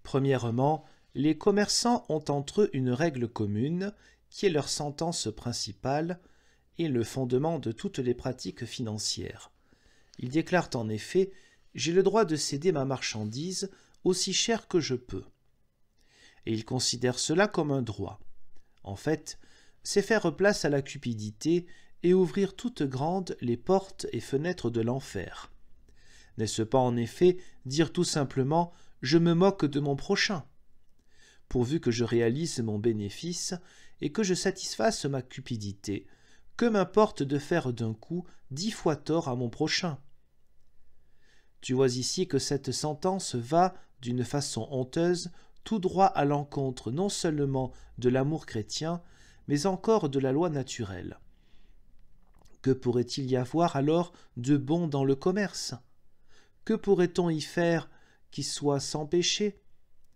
Premièrement, les commerçants ont entre eux une règle commune, qui est leur sentence principale et le fondement de toutes les pratiques financières. Ils déclarent en effet « J'ai le droit de céder ma marchandise aussi cher que je peux ». Et ils considèrent cela comme un droit. En fait, c'est faire place à la cupidité et ouvrir toutes grandes les portes et fenêtres de l'enfer. N'est-ce pas en effet dire tout simplement « Je me moque de mon prochain » pourvu que je réalise mon bénéfice et que je satisfasse ma cupidité, que m'importe de faire d'un coup 10 fois tort à mon prochain? Tu vois ici que cette sentence va, d'une façon honteuse, tout droit à l'encontre non seulement de l'amour chrétien, mais encore de la loi naturelle. Que pourrait-il y avoir alors de bon dans le commerce? Que pourrait-on y faire qui soit sans péché?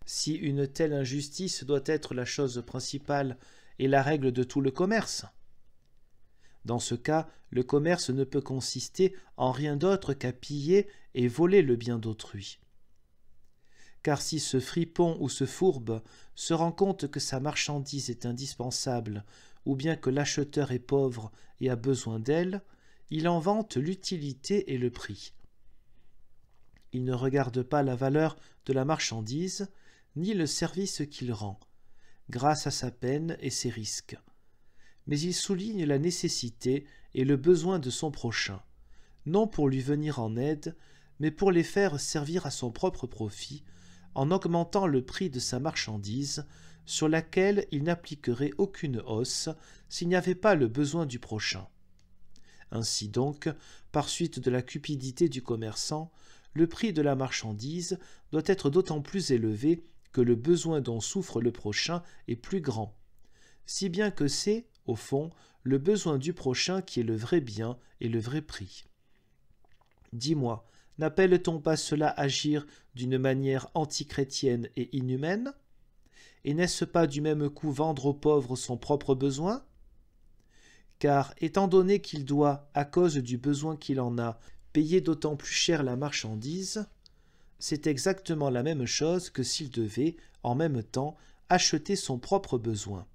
Si une telle injustice doit être la chose principale et la règle de tout le commerce. Dans ce cas, le commerce ne peut consister en rien d'autre qu'à piller et voler le bien d'autrui. Car si ce fripon ou ce fourbe se rend compte que sa marchandise est indispensable, ou bien que l'acheteur est pauvre et a besoin d'elle, il en vante l'utilité et le prix. Il ne regarde pas la valeur de la marchandise, ni le service qu'il rend, grâce à sa peine et ses risques. Mais il souligne la nécessité et le besoin de son prochain, non pour lui venir en aide, mais pour les faire servir à son propre profit, en augmentant le prix de sa marchandise, sur laquelle il n'appliquerait aucune hausse s'il n'y avait pas le besoin du prochain. Ainsi donc, par suite de la cupidité du commerçant, le prix de la marchandise doit être d'autant plus élevé que le besoin dont souffre le prochain est plus grand, si bien que c'est, au fond, le besoin du prochain qui est le vrai bien et le vrai prix. Dis-moi, n'appelle-t-on pas cela agir d'une manière antichrétienne et inhumaine? Et n'est-ce pas du même coup vendre au pauvre son propre besoin? Car, étant donné qu'il doit, à cause du besoin qu'il en a, payer d'autant plus cher la marchandise, c'est exactement la même chose que s'il devait, en même temps, acheter son propre besoin.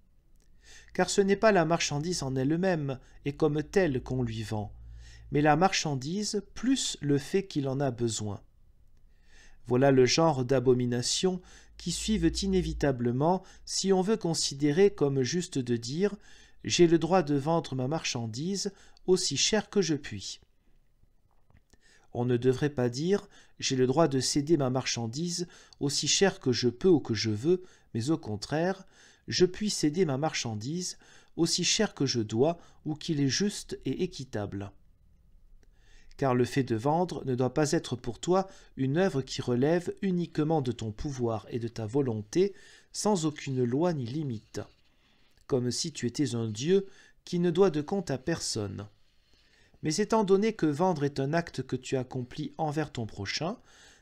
Car ce n'est pas la marchandise en elle-même et comme telle qu'on lui vend, mais la marchandise plus le fait qu'il en a besoin. Voilà le genre d'abominations qui suivent inévitablement si on veut considérer comme juste de dire « j'ai le droit de vendre ma marchandise aussi cher que je puis ». On ne devrait pas dire « j'ai le droit de céder ma marchandise aussi cher que je peux ou que je veux », mais au contraire « je puis céder ma marchandise aussi cher que je dois ou qu'il est juste et équitable ». Car le fait de vendre ne doit pas être pour toi une œuvre qui relève uniquement de ton pouvoir et de ta volonté, sans aucune loi ni limite, comme si tu étais un Dieu qui ne doit de compte à personne. Mais étant donné que vendre est un acte que tu accomplis envers ton prochain,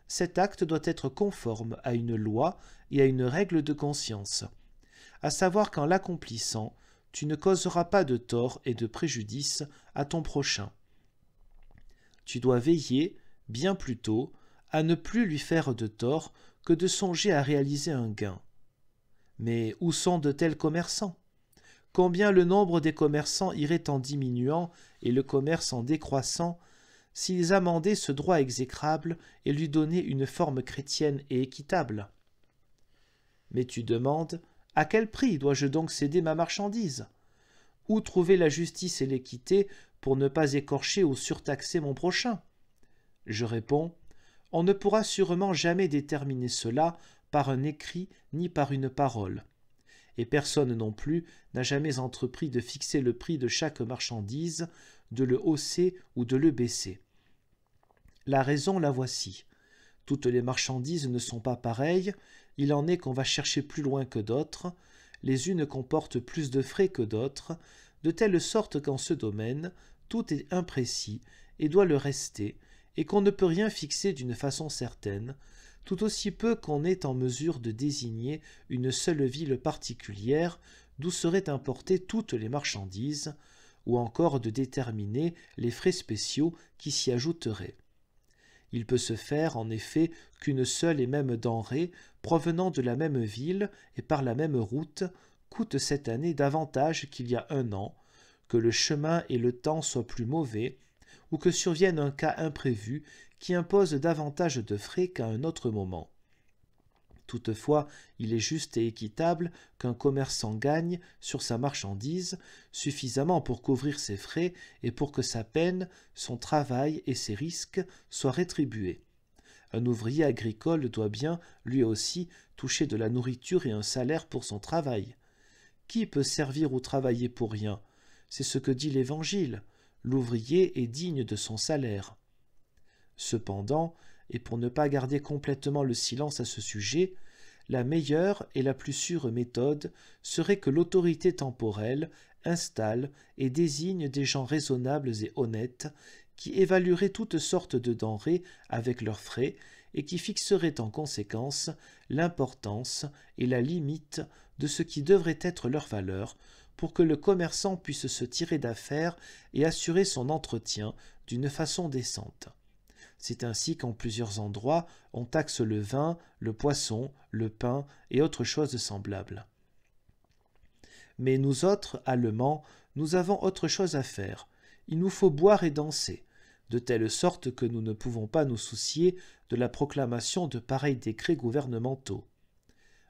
cet acte doit être conforme à une loi et à une règle de conscience, à savoir qu'en l'accomplissant, tu ne causeras pas de tort et de préjudice à ton prochain. Tu dois veiller, bien plutôt, à ne plus lui faire de tort que de songer à réaliser un gain. Mais où sont de tels commerçants? Combien le nombre des commerçants irait en diminuant et le commerce en décroissant s'ils amendaient ce droit exécrable et lui donnaient une forme chrétienne et équitable? Mais tu demandes, à quel prix dois-je donc céder ma marchandise? Où trouver la justice et l'équité pour ne pas écorcher ou surtaxer mon prochain? Je réponds, on ne pourra sûrement jamais déterminer cela par un écrit ni par une parole. Et personne non plus n'a jamais entrepris de fixer le prix de chaque marchandise, de le hausser ou de le baisser. La raison la voici. Toutes les marchandises ne sont pas pareilles, il en est qu'on va chercher plus loin que d'autres, les unes comportent plus de frais que d'autres, de telle sorte qu'en ce domaine, tout est imprécis et doit le rester, et qu'on ne peut rien fixer d'une façon certaine, tout aussi peu qu'on est en mesure de désigner une seule ville particulière d'où seraient importées toutes les marchandises, ou encore de déterminer les frais spéciaux qui s'y ajouteraient. Il peut se faire, en effet, qu'une seule et même denrée, provenant de la même ville et par la même route, coûte cette année davantage qu'il y a un an, que le chemin et le temps soient plus mauvais, ou que survienne un cas imprévu qui impose davantage de frais qu'à un autre moment. Toutefois, il est juste et équitable qu'un commerçant gagne sur sa marchandise suffisamment pour couvrir ses frais et pour que sa peine, son travail et ses risques soient rétribués. Un ouvrier agricole doit bien, lui aussi, toucher de la nourriture et un salaire pour son travail. Qui peut servir ou travailler pour rien? C'est ce que dit l'Évangile. L'ouvrier est digne de son salaire. Cependant, et pour ne pas garder complètement le silence à ce sujet, la meilleure et la plus sûre méthode serait que l'autorité temporelle installe et désigne des gens raisonnables et honnêtes qui évalueraient toutes sortes de denrées avec leurs frais et qui fixeraient en conséquence l'importance et la limite de ce qui devrait être leur valeur pour que le commerçant puisse se tirer d'affaire et assurer son entretien d'une façon décente. C'est ainsi qu'en plusieurs endroits on taxe le vin, le poisson, le pain et autres choses semblables. Mais nous autres, Allemands, nous avons autre chose à faire. Il nous faut boire et danser, de telle sorte que nous ne pouvons pas nous soucier de la proclamation de pareils décrets gouvernementaux.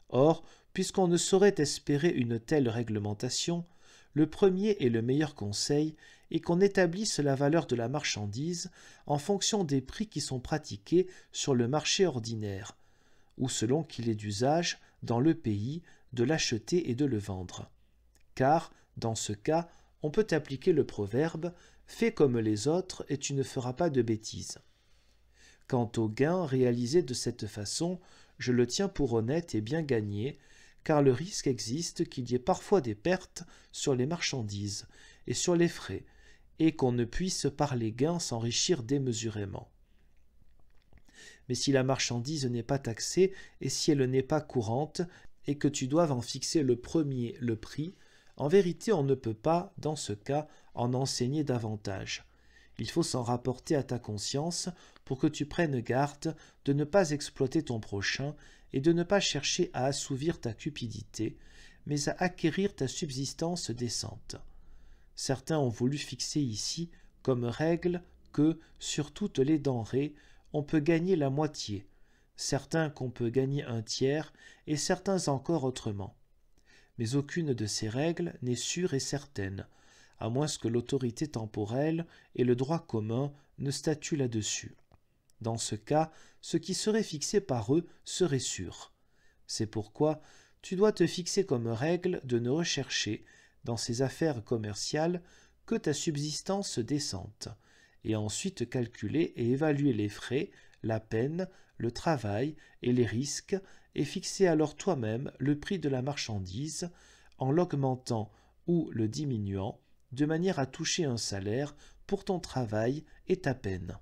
Or, puisqu'on ne saurait espérer une telle réglementation, le premier et le meilleur conseil est qu'on établisse la valeur de la marchandise en fonction des prix qui sont pratiqués sur le marché ordinaire, ou selon qu'il est d'usage, dans le pays, de l'acheter et de le vendre. Car, dans ce cas, on peut appliquer le proverbe « Fais comme les autres et tu ne feras pas de bêtises ». Quant au gain réalisé de cette façon, je le tiens pour honnête et bien gagné, car le risque existe qu'il y ait parfois des pertes sur les marchandises et sur les frais, et qu'on ne puisse par les gains s'enrichir démesurément. Mais si la marchandise n'est pas taxée et si elle n'est pas courante, et que tu doives en fixer le premier le prix, en vérité on ne peut pas, dans ce cas, en enseigner davantage. Il faut s'en rapporter à ta conscience pour que tu prennes garde de ne pas exploiter ton prochain et de ne pas chercher à assouvir ta cupidité, mais à acquérir ta subsistance décente. Certains ont voulu fixer ici comme règle que, sur toutes les denrées, on peut gagner la moitié, certains qu'on peut gagner un tiers, et certains encore autrement. Mais aucune de ces règles n'est sûre et certaine, à moins que l'autorité temporelle et le droit commun ne statuent là-dessus. Dans ce cas, ce qui serait fixé par eux serait sûr. C'est pourquoi tu dois te fixer comme règle de ne rechercher, dans ces affaires commerciales, que ta subsistance décente, et ensuite calculer et évaluer les frais, la peine, le travail et les risques, et fixer alors toi-même le prix de la marchandise, en l'augmentant ou le diminuant, de manière à toucher un salaire pour ton travail et ta peine.